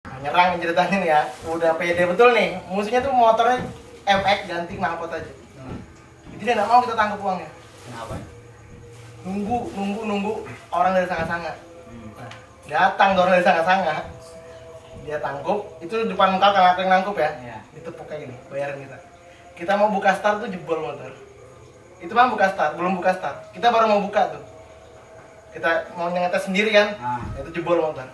Nyerang ceritanya nih ya, udah pede betul nih. Musuhnya tuh motornya MX ganti knalpot aja. Itu dia nggak mau kita tangkap uangnya. Kenapa? Nunggu orang dari sanga-sanga. Nah, datang orang dari sanga-sanga. Dia tangkup, itu depan muka kalau aku yang nangkup ya. Iya. Ditepuk kayak gini, bayaran kita. Kita mau buka start tuh jebol motor. Itu mah buka start, belum buka start. Kita baru mau buka tuh. Kita mau nyetes sendiri kan, itu jebol motor.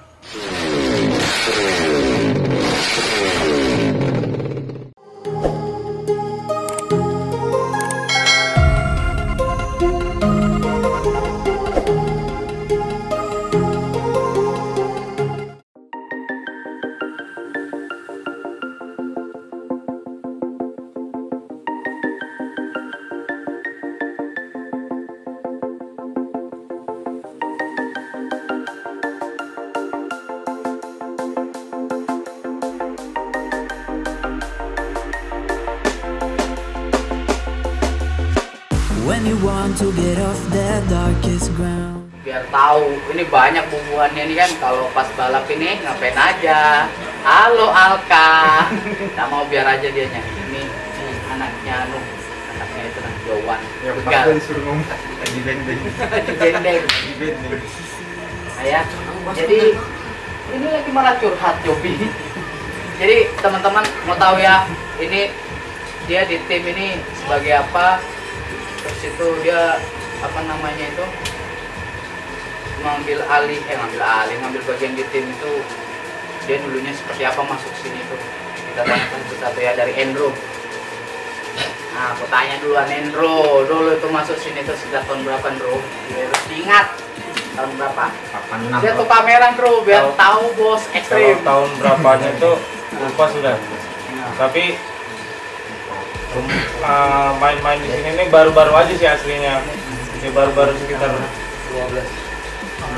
When you want to get off the darkest ground. Biar tahu, ini banyak bumbuannya nih kan. Kalau pas balap ini ngapain aja? Halo Alka. Nggak mau biar aja dianya. Ini anaknya anaknya itu Jowan. Ya Begal. disuruh ngomong di bendeng. Bendeng. Di bendeng. Ya. Jadi ini lagi malah curhat Jopi. Jadi teman-teman mau tahu ya, ini dia di tim ini sebagai apa? Terus itu dia apa namanya itu ngambil bagian di tim itu. Dia dulunya seperti apa masuk sini tuh. Kita tanyakan satu ya dari Endro. Nah, aku tanya duluan Endro, dulu itu masuk sini tuh sejak tahun berapa, Endro? Dia harus ingat tahun berapa? 86. Dia tuh kamera, Bro, biar tahu bos Kalau ekstrim. tahun berapanya itu lupa sudah. Tapi main-main di sini ini baru-baru aja sih aslinya. Ini baru-baru sekitar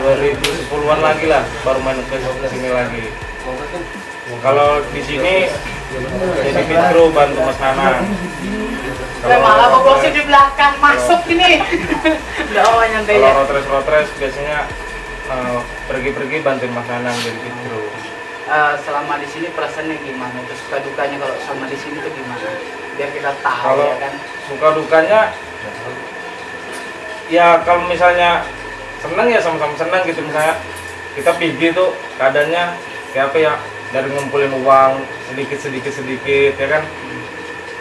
2010-an lagi lah baru main ke sini lagi. Kalau di sini jadi pit crew bantu Mas Nana. Malah bosnya di belakang masuk ini. Udah nyantai ya. Kalau road race biasanya pergi-pergi bantuin Mas Nana jadi pit crew. Selama di sini perasaannya gimana? Terus suka dukanya kalau sama di sini tuh gimana? Biar kita tahu Kalau ya kan. suka dukanya ya kalau misalnya senang ya sama-sama senang gitu. Misalnya kita pergi tuh keadaannya kayak apa ya, dari ngumpulin uang sedikit ya kan,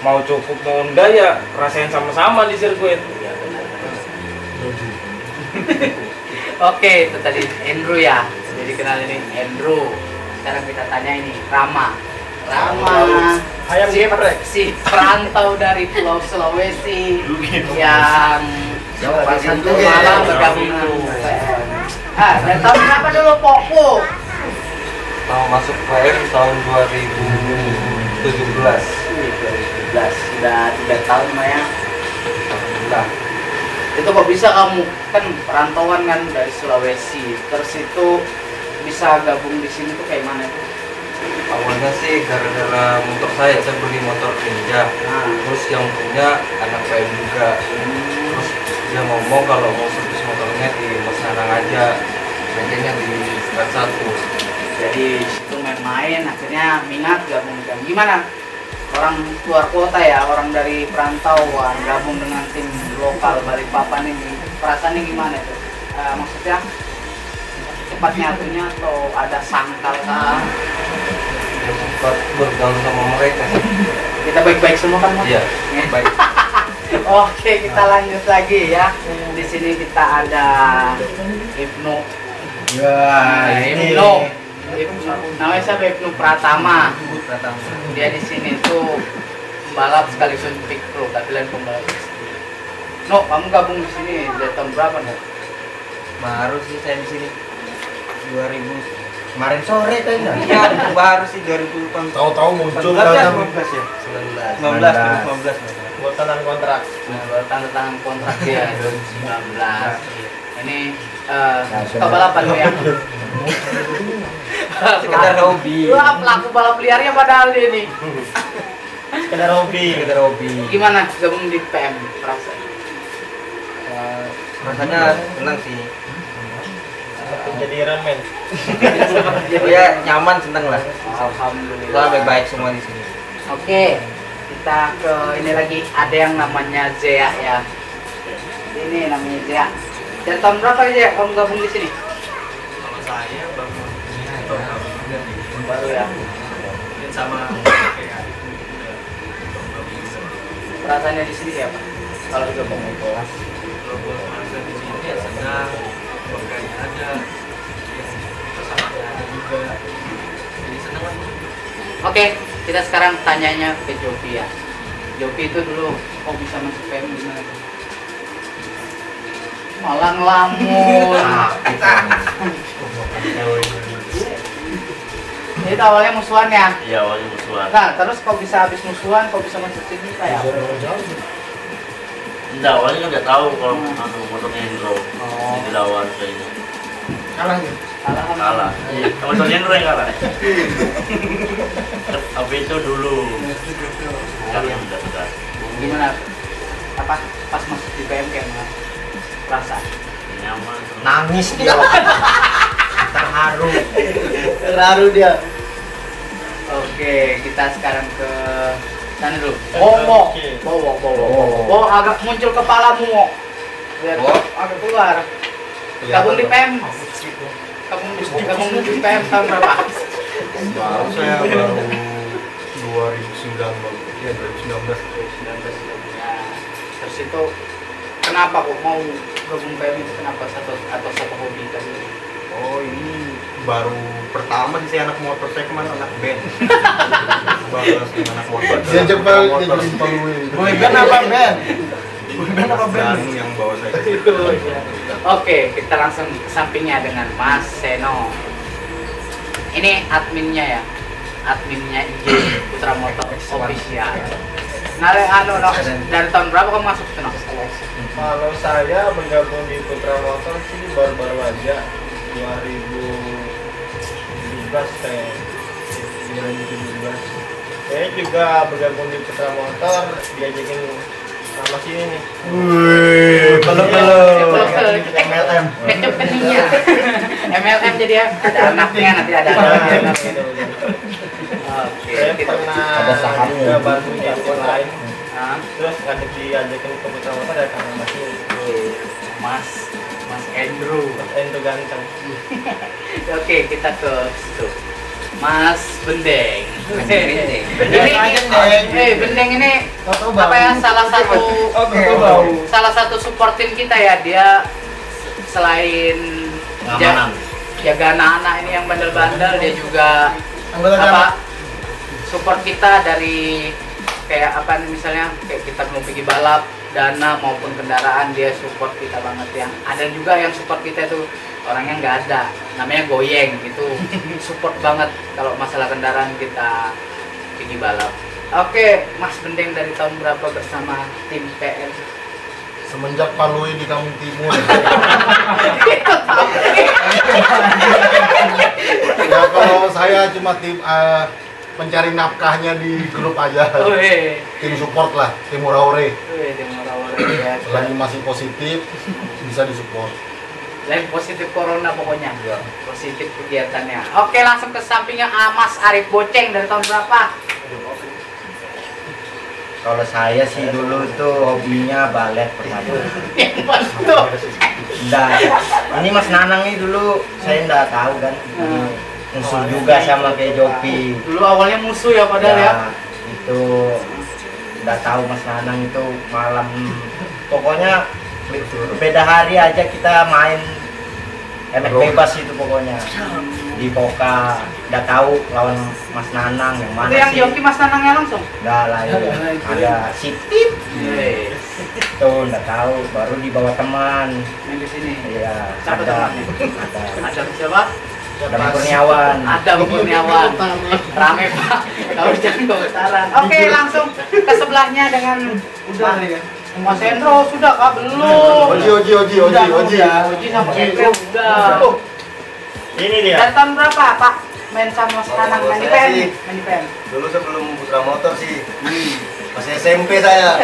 mau cukup mau enggak ya rasain sama-sama di sirkuit. Oke, itu tadi Andrew ya. Jadi kenal ini Andrew. Sekarang kita tanya ini Rama. Ayam geprek. Si perantau dari Pulau Sulawesi yang satu malam bergabung dengan dan tahun berapa dulu Popo? Mau masuk PM tahun 2017. 2017, sudah 3 tahun Maya. Nah, Itu kok bisa kamu kan perantauan kan dari Sulawesi, terus itu bisa gabung di sini tuh kayak mana tuh? awalnya sih gara-gara motor saya beli motor Ninja. Terus yang punya anak PM juga. Terus dia ngomong kalau mau servis motornya di Mas Nanang aja, bengkelnya di Sekat 1. Jadi situ main-main, akhirnya minat gabung. Gimana? Orang luar kota ya, orang dari perantauan gabung dengan tim lokal Balikpapan ini, perasaannya gimana tuh? Maksudnya cepat nyatunya atau ada sangkal kah? Dia sempat bergaul sama mereka. Kita baik-baik semua kan, Mas? Iya, baik. Oke, kita lanjut lagi ya. Di sini kita ada Ibnu. Ibnu. Namanya siapa? Ibnu Pratama. Dia di sini tuh pembalap sekaligus pit crew, tapi lain pembalap. No, kamu gabung di sini dari tahun berapa nih? Baru sih saya di sini 2000 Kemarin sore kayaknya. Iya, baru sih 2018. Tahu-tahu muncul 19 ya, kan. 19 ya? 19 Buat tanda kontrak. Nah, baru tanda tangan kontrak dia 2019. Ini suka balapan lo ya? Sekedar hobi. Wah, pelaku balap liarnya padahal dia nih. Sekedar hobi. Gimana gabung di PM perasaan? Rasanya senang sih. Jadi ramen. Ya nyaman, seneng lah. Alhamdulillah. Wah, baik-baik semua di sini. Oke, kita ke ini lagi, ada yang namanya Zea ya. Ini namanya Zea. Dari tahun berapa ya kamu gabung di sini? Kalau saya Baru ya. mungkin sama kayak Perasaannya di sini apa? Kalau gabung itu. kalau buat merasa di sini ya senang, keluarganya ada, pasangannya ada juga, jadi senang lah. Oke, kita sekarang tanyanya ke Jopi ya. Jopi itu dulu kok bisa masuk PM gimana? Malah ngelamun. Itu awalnya musuhan ya? Iya, awalnya musuhan. Nah, terus kok bisa habis musuhan, kok bisa masuk sini kayak apa? Enggak, awalnya kan nggak tahu kalau motornya Hendro. Oh. Jadi lawan kayaknya. Kalah gitu. Kalah. Iya, sama motornya Hendro yang kalah. Tapi itu dulu. Sekarang sudah. Gimana? Apa pas masuk di PM kayak mana? Perasaan? Nyaman. Nangis dia. Terharu. Terharu dia. Oke, kita sekarang ke sana dulu. Bowo, Bowo, agak muncul kepalamu, Mo. Biar Oh. agak keluar. Gabung di PM. Gabung di PM tahun berapa? Baru saya baru 2019 ya 2019. Nah, terus itu kenapa kok mau gabung PM itu kenapa atau satu hobi tadi? Oh ini baru pertama sih saya anak motor, saya kemarin anak band. Baru anak motor. Diajak balik dia jadi palui. Boy band apa band? Boy band apa band? Danu yang bawa saya ke situ. Oke, kita langsung ke sampingnya dengan Mas Seno. Ini adminnya ya, adminnya IG Putra Motor Official. Nah, dari tahun berapa kamu masuk Seno? Kalau saya bergabung di Putra Motor sih baru-baru aja 2017 saya 2017. Saya juga bergabung di Putra Motor, diajakin sama sini nih. Wih, kalau MLM. Make peningnya. MLM jadi ya, ada anaknya nanti ada anaknya. Oke, Saya kita pernah ada sahamnya. juga bantu di lain. Nah, Terus ngajak diajakin ke Putra Motor ya karena masih Mas Andrew. Endo ganteng. Oke, kita ke situ. Mas Bendeng. Bendeng. Bendeng ini Tahu apa ya salah satu Oke. salah satu support tim kita ya. Dia selain Pengamanan. jaga anak-anak ini yang bandel-bandel, dia juga Anggota apa jamak. support kita dari kayak apa nih, misalnya kayak kita mau pergi balap, dana maupun kendaraan, dia support kita banget. Yang ada juga yang support kita itu orangnya nggak ada, namanya Goyeng, itu support banget kalau masalah kendaraan kita pergi balap. Oke, Mas Bendeng dari tahun berapa bersama tim PM? Semenjak Palui di Kampung Timur. Ya kalau saya cuma tim pencari nafkahnya di grup aja. Wih, Tim support lah, tim Uraure. tim orang-orang ya. Selagi masih positif bisa disupport. Lain positif corona pokoknya. Ya. Positif kegiatannya. Oke, langsung ke sampingnya Mas Arif Boceng dari tahun berapa? Kalau saya sih dulu tuh hobinya balet pertama. Betul. Enggak, ini Mas Nanang nih dulu saya enggak tahu kan. Musuh juga sama kayak Jopi. Dulu awalnya musuh ya padahal ya. Itu enggak tahu Mas Nanang itu malam. Pokoknya beda hari aja kita main emek bebas itu pokoknya. Di Poka, udah tahu lawan Mas Nanang yang mana Itu yang sih? Joki Mas Nanangnya langsung. Enggak lain, ada Sitip. Tuh enggak tahu, baru dibawa teman. Main di sini. Iya, Siapa ada. temannya? Ada. Ada siapa? Ada Kurniawan. Ada Kurniawan. Rame Pak. Tahu jangan komentaran. Oke, langsung ke sebelahnya dengan Mas Hendro sudah kah? Belum. Oji. Oji sama Hendro udah. Ini dia. Dan tahun berapa Pak main sama Mas Nanang? Main di saya PM? sih. Main di PM? Dulu sebelum Putra Motor sih. Masih SMP saya.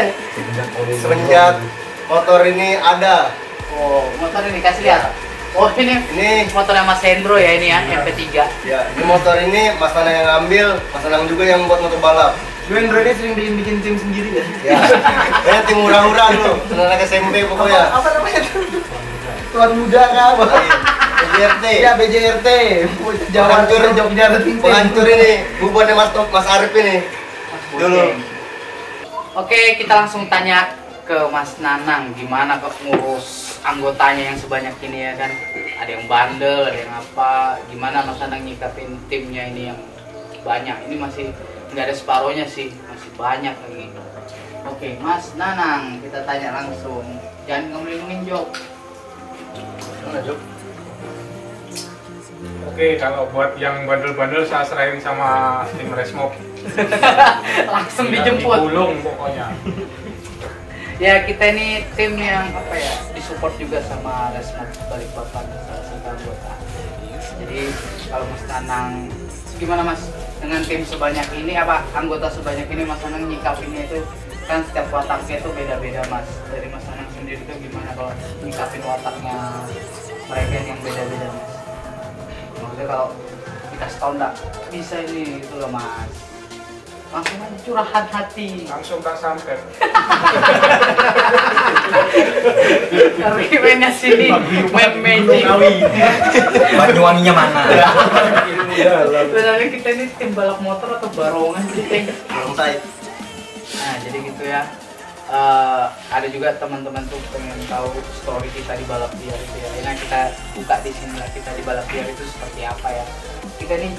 Semenjak motor ini ada. Oh, motor ini kasih lihat. Oh ini motornya Mas Hendro ya ini ya, MP3. Ya, ini motor ini Mas Nanang yang ngambil, Mas Nanang juga yang buat motor balap. Lu Hendro ini sering bikin tim sendiri ya? Ya, tim hura-hura lu, anak SMP pokoknya. Apa namanya tuh? Tuan muda kah? BJRT. Iya, BJRT. Penghancur Jogja penghancur ini. Bubuannya Mas Arif ini. Dulu. Oke, kita langsung tanya ke Mas Nanang, gimana kok ngurus anggotanya yang sebanyak ini ya kan? Ada yang bandel, ada yang apa? Gimana Mas Nanang nyikapin timnya ini yang banyak? Ini masih nggak ada separohnya sih, masih banyak lagi. Oke, Mas Nanang, kita tanya langsung. Jangan ngemelingin Jok. Mana Jok? Oke, kalau buat yang bandel-bandel saya serahin sama tim Resmob. Langsung dijemput. Digulung pokoknya. Ya kita ini tim yang apa ya, disupport juga sama Resmob Balikpapan, salah satu anggota. Jadi kalau Mas Nanang, gimana Mas dengan tim sebanyak ini, apa anggota sebanyak ini Mas Nanang nyikapinnya itu kan setiap wataknya itu beda-beda Mas. Dari Mas Nanang sendiri itu gimana kalau nyikapin wataknya mereka yang beda-beda Mas? Maksudnya kalau dikasih tau nggak bisa ini itu loh Mas, langsung aja curahan hati, Langsung tak sampai. tapi mainnya sini main magic. Banyuwanginya mana? Sebenarnya kita ini tim balap motor atau barongan kita? Santai. Nah jadi gitu ya. Ada juga teman-teman tuh pengen tahu story kita di balap liar itu ya. Nah kita buka di sini lah, kita di balap liar itu seperti apa ya. Kita nih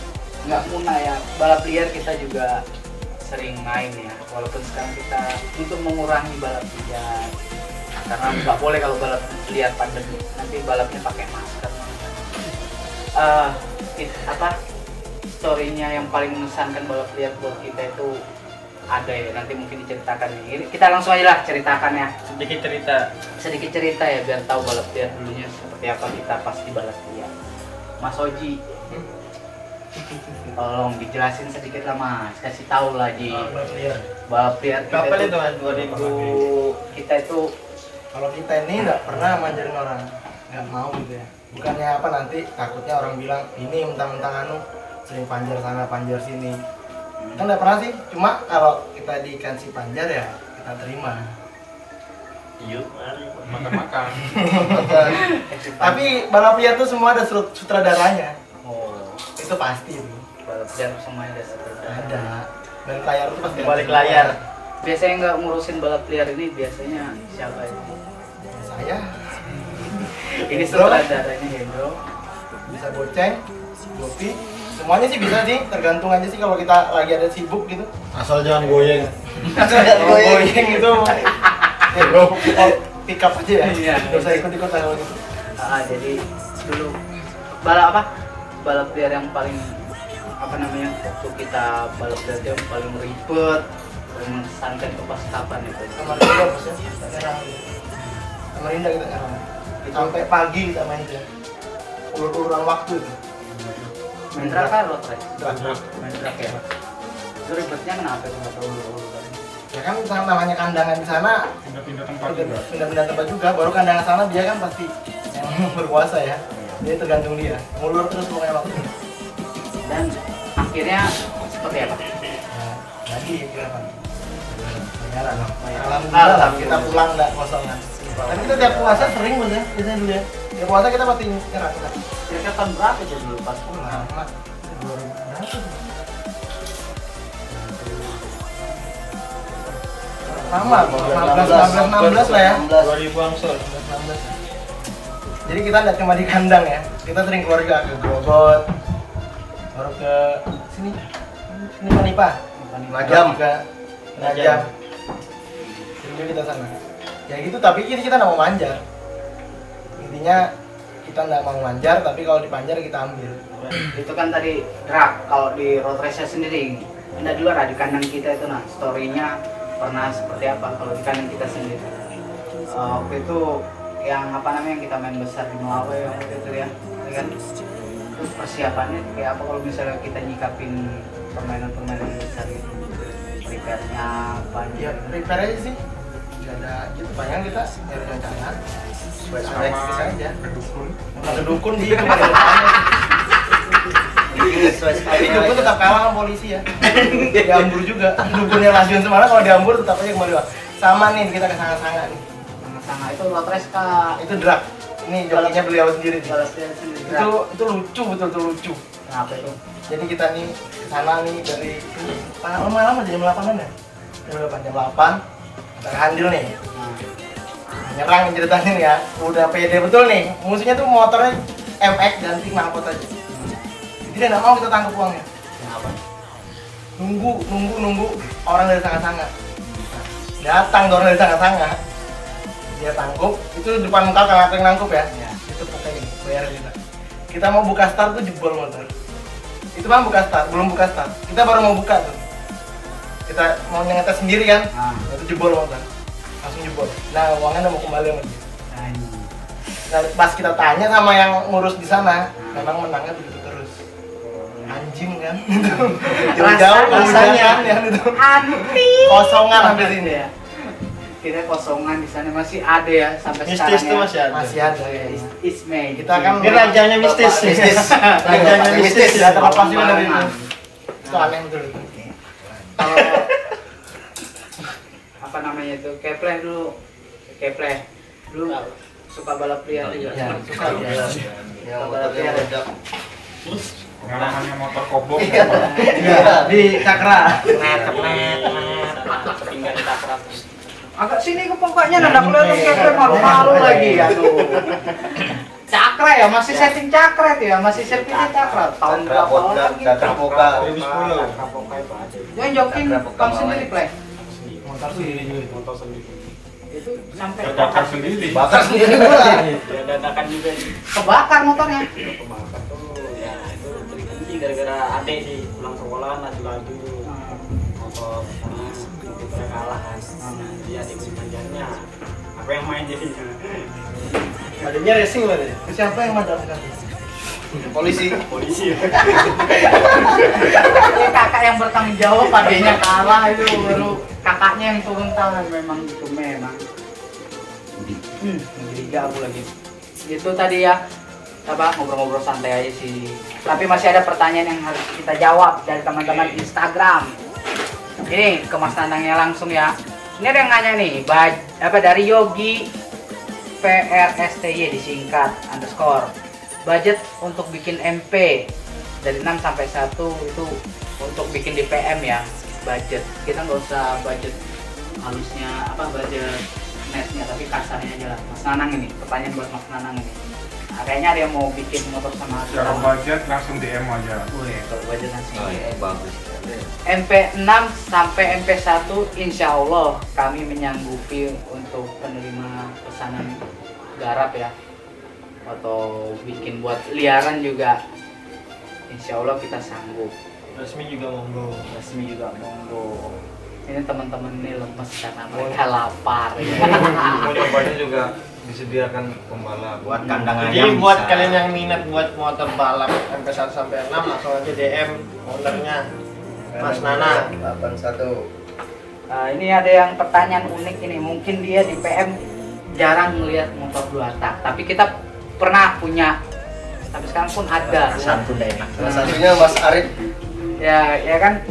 nggak munah ya, balap liar kita juga sering main ya. Walaupun sekarang kita untuk mengurangi balap liar, karena nggak boleh kalau balap liar pandemi, nanti balapnya pakai masker. Apa storynya yang paling mengesankan balap liar buat kita itu ada ya, nanti mungkin diceritakan nih. Kita langsung aja lah ceritakan ya. Sedikit cerita ya biar tahu balap liar dulunya seperti apa kita pas di balap liar. Mas Oji, tolong dijelasin sedikit lah Mas, kasih tahu lah Ji. Balap liar kita Kapan itu itu Mas? 2000 kita itu kalau kita ini nggak pernah manjain orang, nggak mau gitu ya. Bukannya apa nanti takutnya orang bilang ini mentang-mentang anu sering panjar sana panjar sini. Kita nggak pernah sih, cuma kalau kita dikasih panjar ya kita terima. Iya, Makan-makan. Tapi balap liar tuh semua ada sutradaranya. oh, Itu pasti itu. balap liar semuanya ada seperti Ada. Balik layar itu pasti Balik ada. layar. biasanya nggak ngurusin balap liar ini biasanya siapa ini? Saya Ini sutradaranya Hendro. bisa boceng, Jopi, semuanya sih bisa sih, tergantung aja sih kalau kita lagi ada sibuk gitu. Asal jangan goyeng. Kalau goyang itu ya bro, pick up aja ya. Iya. Nggak usah ikut-ikut kalau gitu. Jadi dulu balap apa? Balap liar yang paling apa namanya? Waktu kita balap liar yang paling ribet, paling mengesankan itu pas kapan itu? Samarinda bos ya, kita nyerang. Samarinda kita nyerang. Sampai pagi kita main itu ya. Ulur-uluran waktu itu. Main truk kan road race? Drag. Main truk ya? Itu ribetnya kenapa itu nggak tahu ulur-uluran? Ya kan namanya kandangan di sana Pindah-pindah tempat juga. pindah-pindah tempat juga, baru kandangan sana dia kan pasti yang berkuasa ya. Jadi tergantung dia. Ngulur terus pokoknya waktu. Dan akhirnya seperti apa? Nah, lagi berapa? Bayaran. Alhamdulillah. Alhamdulillah kita pulang enggak kosongan. Tapi kita tiap puasa sering bos ya, biasanya dulu ya. Tiap puasa kita pasti nyerang. Kira-kira tahun berapa aja dulu pas pulang? Lama. 2000 berapa? Lama, 16 lah ya. 2000 angsur. 16. Jadi kita tidak cuma di kandang ya, kita sering keluar juga ke Grogot, baru ke sini Manipa, Najam. ke Najam. Sering juga kita sana. Ya gitu, tapi kita nggak mau manjar. Intinya kita nggak mau manjar, tapi kalau dipanjar kita ambil. Itu kan tadi drag, kalau di road race sendiri enggak di luar, di kandang kita itu nah story-nya pernah seperti apa kalau di kandang kita sendiri. Waktu itu yang apa namanya yang kita main besar di Melawe waktu itu ya kan, itu persiapannya kayak apa kalau misalnya kita nyikapin permainan-permainan besar gitu, prepare-nya apa Ya aja. prepare aja sih, nggak ada gitu. Banyak kita nyari rencana, sama aja. kedukun. Kedukun sih itu tapi dukun tetap kalah sama polisi ya. Diambur juga. Dukunnya Lasiun Semarang kalau diambur tetap aja kembali Pak. Sama nih kita ke Sanga-Sanga nih. Sanga itu lotres Kak. Itu drag. Ini jokinya beliau sendiri. Itu lucu betul lucu. Kenapa itu? Jadi kita nih sana nih dari lama-lama jam 8-an ya. Jam 8 dari Handil nih. Nyerang ceritanya nih ya. Udah pede betul nih. Musuhnya tuh motornya MX ganti knalpot aja. Dia nggak mau kita tangkap uangnya. Kenapa? Nunggu orang dari Sanga-Sanga. Datang orang dari Sanga-Sanga. Dia tangkup, itu depan muka kalau yang nangkup ya. Itu pokoknya bayar kita. Kita mau buka start tuh jebol motor. Itu kan buka start, belum buka start. Kita baru mau buka tuh. Kita mau nyetes sendiri kan. Itu jebol motor. Langsung jebol. Nah, uangnya udah mau kembali sama dia. Nah, pas kita tanya sama yang ngurus di sana, memang menangnya begitu terus. Anjing kan. Jauh-jauh kehujanan ya itu. Kosongan hampir ini ya. Kita kosongan di sana masih ada ya sampai Mistis sekarang tuh ya. masih ada. Ya. Isme. Kita kan Ini rajanya mistis. Rajanya mistis ya terlepas juga dari itu. Itu aneh betul. Kalau apa namanya itu Kepleh dulu. Kepleh dulu suka balap liar juga. Ya, suka ya. Ya, balap liar. Pengalamannya motor kobong. Iya, di Cakra. Tinggal di Cakra. Agak sini ke pokoknya nanda kelihatan Kepleh malu-malu lagi aduh. Cakra ya, masih setting Cakra itu ya, masih servisnya Cakra. Tahun berapa lagi? Cakra Poka 2010. Yang jokin kamu sendiri, Pleh? Motor sendiri. Itu sampai Bakar sendiri. Bakar sendiri pula. Ya dadakan juga nih. kebakar motornya. Kebakar tuh ya itu berhenti gara-gara adek sih pulang sekolah laju-laju motor kita kalah kan. Dia adik panjangnya. Apa yang main jadinya? Adanya racing berarti. Siapa yang mantap sekali? Polisi. Ini kakak yang bertanggung jawab, adanya kalah itu baru kakaknya yang turun tangan memang gitu memang. Jadi gabu lagi. Itu tadi ya. Apa ngobrol-ngobrol santai aja sih. Tapi masih ada pertanyaan yang harus kita jawab dari teman-teman Instagram. Ini ke Mas Nanangnya langsung ya. Ini ada yang nanya nih, dari Yogi PRSTY disingkat _ budget untuk bikin MP dari 6 sampai 1 itu untuk bikin di PM ya, budget kita nggak usah budget halusnya apa budget netnya tapi kasarnya aja lah. Mas Nanang ini pertanyaan buat Mas Nanang ini. Nah, kayaknya ada yang mau bikin motor sama kita. Kalau budget langsung DM aja. Kalau budget langsung DM. Bagus. MP6 sampai MP1 insya Allah kami menyanggupi untuk penerima pesanan garap ya, atau bikin buat liaran juga insya Allah kita sanggup. Resmi juga monggo. Ini teman-teman ini lemes karena mereka lapar ya. Mau nyobanya juga disediakan pembalap Buat kandang Jadi ayam. buat Buat kalian yang minat buat motor balap MP1 sampai 6 langsung aja DM ownernya Mas Nana 81. Nah, ini ada yang pertanyaan unik ini, mungkin dia di PM jarang melihat motor 2 tak, tapi kita pernah punya, tapi sekarang pun ada. Satu deh enak. Salah satunya Mas Arif. Ya kan,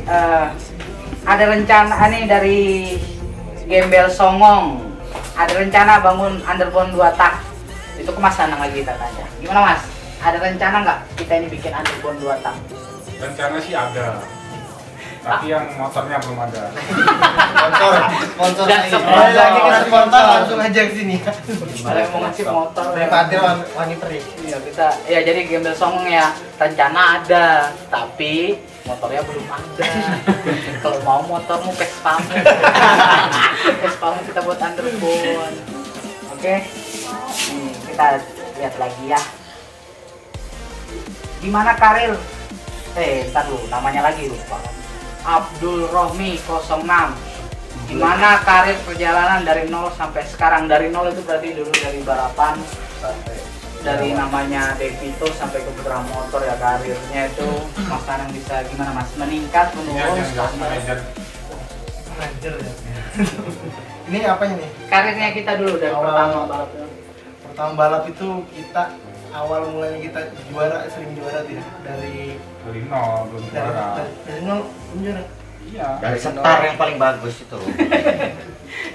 ada rencana nih dari Gembel Songong, ada rencana bangun underbone 2 tak. Itu ke Mas Nanang lagi kita tanya. Gimana Mas? Ada rencana nggak kita ini bikin underbone 2 tak? Rencana sih ada. Tapi yang motornya belum ada. Sponsor Dan lagi. sponsor. Lagi kita sponsor langsung aja ke sini. Ada yang mau ngasih motor. Daripada wani peri. Iya kita, ya jadi Gembel Songong ya rencana ada, tapi motornya belum ada. Kalau mau motormu Vespamu, Vespamu kita buat underbone. Oke, nih kita lihat lagi ya. Gimana karir? Ntar dulu, namanya lagi lupa. Abdul Rohmi 06. Gimana karir perjalanan dari 0 sampai sekarang? Dari 0 itu berarti dulu dari balapan Sampai dari namanya Devito sampai ke putra motor ya, karirnya itu Mas Nanang bisa gimana Mas meningkat Ini menurun aja nggak manajer. manajer ya. Ini apanya nih? karirnya kita dulu dari Awal. pertama balapnya. pertama balap itu kita awal mulanya kita sering juara tuh ya dari nol belum juara. Dari nol belum juara. Iya. Dari setar yang paling bagus itu.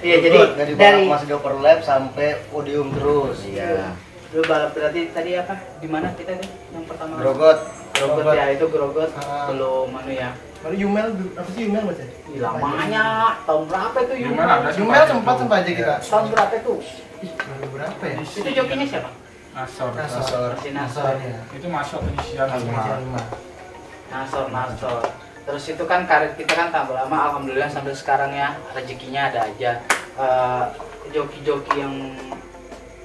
Iya, jadi dari dari balap masih di overlap sampai podium terus. Iya. lu balap berarti tadi apa? Di mana kita tuh yang pertama? Grogot. Grogot ya, itu Grogot belum ya. Baru Yumel, apa sih Yumel Mas? Lamanya tahun berapa itu Yumel ada Yumel sempat aja kita. Tahun berapa itu? Baru berapa ya? Itu jokinya siapa? Nasor. Si Nasor. Itu masuk penyisian semua. Nasor. Terus itu kan karir kita kan tambah lama, alhamdulillah sampai sekarang ya rezekinya ada aja. Joki-joki yang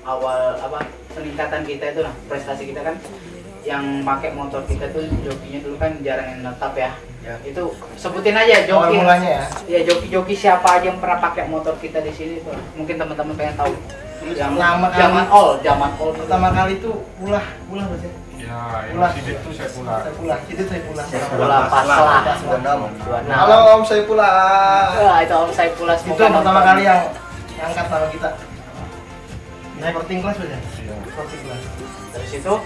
awal apa peningkatan kita itu lah, prestasi kita kan yang pakai motor kita tuh jokinya dulu kan jarang yang netap ya. Itu sebutin aja joki. Awal mulanya ya. Ya joki-joki siapa aja yang pernah pakai motor kita di sini tuh. Mungkin teman-teman pengen tahu. Zaman all pertama kali itu ulah Mas ya. Ya, Sidit itu saya pulang. Bola paslah. 26. Halo Om Saifullah. Wah, itu Om Saifullah. Itu pertama kali yang angkat nama kita. Sporting class Mas ya? Iya. Sporting class. Terus itu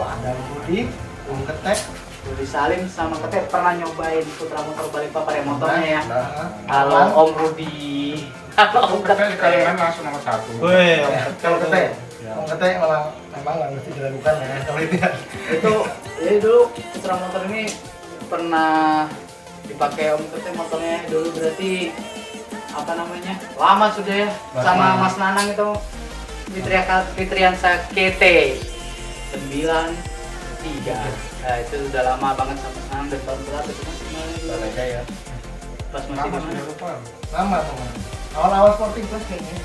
ada Budi, Ketek, Rudi Salim sama Ketek pernah nyobain putra motor Balikpapan yang motornya ya. Kalau Apaan? Om Rudi, kalau Om Kita Ketek, kalian langsung nomor 1. Wih, kalau Ketek, Om Ketek memang nggak mesti dilakukan ya kalau itu ya. itu jadi dulu putra motor ini pernah dipakai Om Ketek motornya dulu berarti apa namanya lama sudah ya sama Mas Nanang itu Fitriansa KT 93. Nah, itu udah lama banget sama Mas Nanang dari tahun berapa itu Mas? Aja ya. Pas masih di mana? Lama. Awal-awal sporting class kayaknya.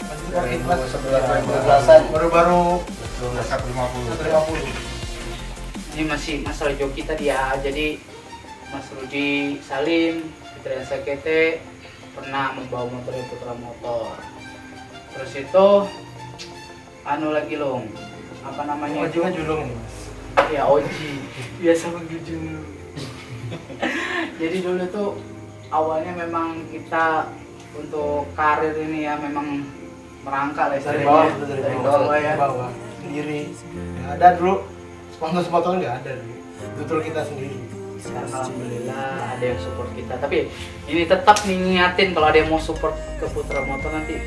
Masih sporting class 2011-an. Baru-baru 150. Ini masih masalah joki tadi ya. Jadi Mas Rudi Salim, Fitriansa KT pernah membawa motornya putra motor. Terus itu lagi Long, apa namanya Oji kan julung nih Mas. ya Oji biasa manggil dulu. Jadi dulu tuh awalnya memang kita untuk karir ini ya memang merangkak lah Dari istilahnya. bawah ya. bawah sendiri. Nggak ada dulu sponsor nggak ada dulu. Betul kita sendiri. Alhamdulillah ada yang support kita, tapi ini tetap niatin kalau ada yang mau support ke putra motor nanti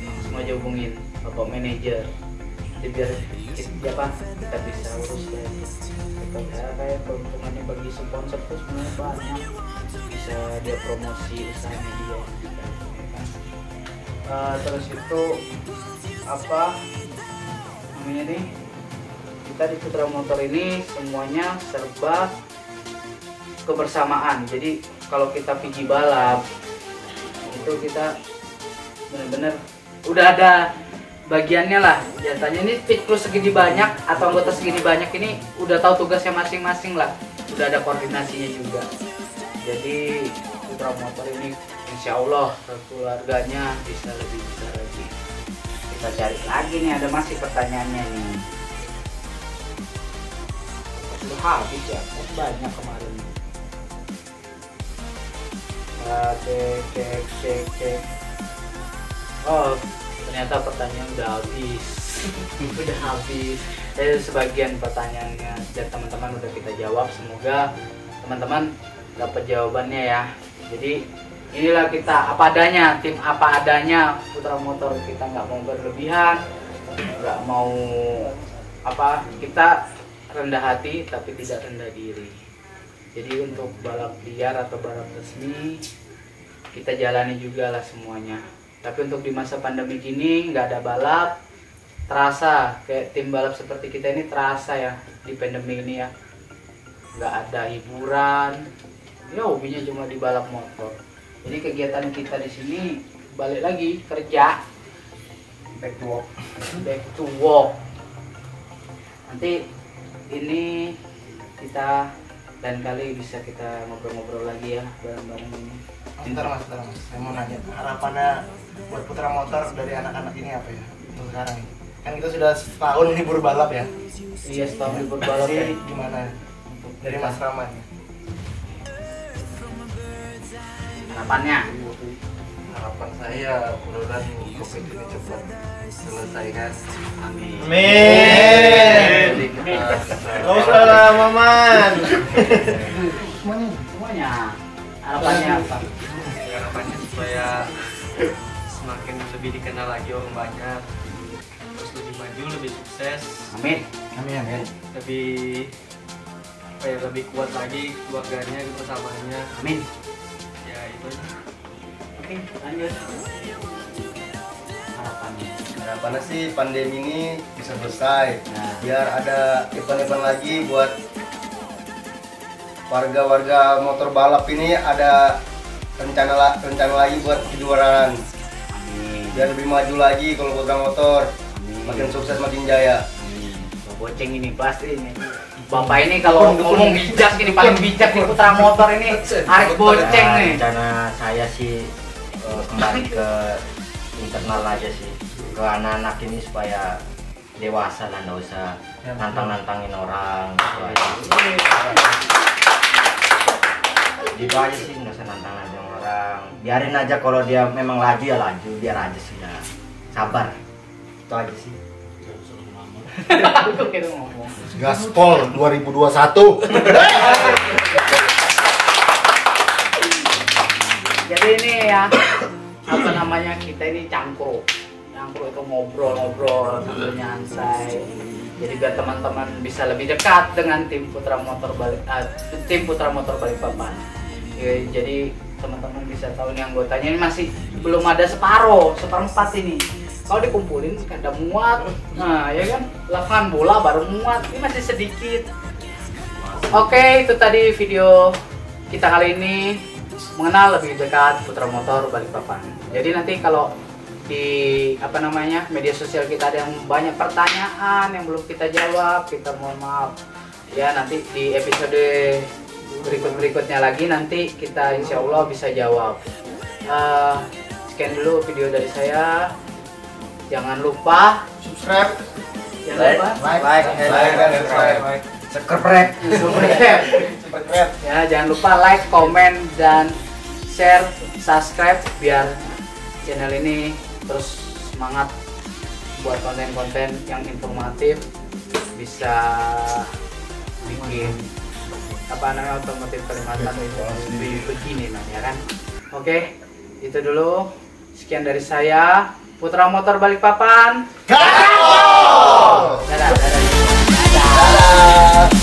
langsung aja hubungin bapak manajer, jadi biar kita bisa urus ya. Kayak keuntungannya bagi sponsor tuh sebenarnya banyak, bisa dia promosi usahanya dia. Terus itu apa namanya nih, kita di putra motor ini semuanya serba kebersamaan. Jadi kalau kita pergi balap itu kita benar-benar udah ada bagiannya lah, jatahnya ini pit crew segini banyak atau anggota segini banyak ini udah tahu tugasnya masing-masing lah, udah ada koordinasinya juga. Jadi putra motor ini insya Allah keluarganya bisa lebih besar lagi. Kita cari lagi nih, ada masih pertanyaannya nih. Udah habis ya, banyak kemarin. Cek. Oh, ternyata pertanyaan udah habis. Udah habis. Sebagian pertanyaannya dan teman-teman udah kita jawab. Semoga teman-teman dapat jawabannya ya. Jadi inilah kita apa adanya, tim apa adanya putra motor. Kita nggak mau berlebihan, nggak mau apa, kita rendah hati tapi tidak rendah diri. Jadi untuk balap liar atau balap resmi kita jalani juga lah semuanya. Tapi untuk di masa pandemi gini nggak ada balap, terasa kayak tim balap seperti kita ini terasa ya di pandemi ini ya. Nggak ada hiburan, ya hobinya cuma di balap motor. Jadi kegiatan kita di sini balik lagi kerja, back to work. Nanti ini kita lain kali bisa kita ngobrol-ngobrol lagi ya bareng-bareng ini. Bentar mas, saya mau nanya harapannya buat putra motor dari anak-anak ini apa ya untuk sekarang ini? Kan kita sudah setahun ini berbalap ya. Iya, setahun ini berbalap ya. Gimana dari Mas Rahman? Harapannya harapan saya mudah-mudahan COVID ini cepat selesai kan. Amin. Jadi kita Gak usah lah, Maman. Semuanya harapannya apa? harapannya supaya semakin lebih dikenal lagi orang banyak, terus lebih maju, lebih sukses, Amin. Amin. lebih apa ya, lebih kuat lagi keluarganya, bersamanya. Amin. Ya itu aja. Oke, lanjut. Harapannya. Harapannya sih pandemi ini bisa selesai. Nah. Biar ada event-event lagi buat warga-warga motor balap ini, ada rencana lagi buat kejuaraan. Amin. Biar lebih maju lagi kalau putra motor. Amin. Makin sukses, makin jaya. Amin. Boceng ini pasti ini. Bapak ini kalau ngomong bijak ini paling bijak nih putra motor ini. Arif Boceng nih. Rencana saya sih kembali ke internal aja sih, ke anak-anak ini supaya dewasa lah, nggak usah nantang-nantangin orang. Gitu aja sih, nggak usah nantang-nantangin orang. Biarin aja, kalau dia memang laju ya laju, biar aja sih, dah. Sabar. Itu aja sih. Aku kira ngomong. Gaspol 2021. Jadi ini ya, apa namanya, kita ini cangkruk itu ngobrol-ngobrol sambil nyantai. Jadi biar teman-teman bisa lebih dekat dengan tim Putra Motor Balikpapan. Ya, jadi teman-teman bisa tahu nih anggotanya ini masih belum ada seperempat ini. Kalau dikumpulin ada muat, nah ya kan, lapangan bola baru muat, ini masih sedikit. Oke, itu tadi video kita kali ini mengenal lebih dekat Putra Motor Balikpapan. Jadi nanti kalau di media sosial kita ada yang banyak pertanyaan yang belum kita jawab, kita mohon maaf ya, nanti di episode berikutnya lagi nanti kita insya Allah bisa jawab. Sekian dulu video dari saya. Jangan lupa Subscribe. jangan lupa Like, subscribe. ya, jangan lupa like, komen, dan share, subscribe biar channel ini terus semangat buat konten-konten yang informatif, bisa bikin otomotif Kalimantan itu lebih begini ya kan. Oke, itu dulu, sekian dari saya, Putra Motor Balikpapan. Gaspol! Dadah. Dadah.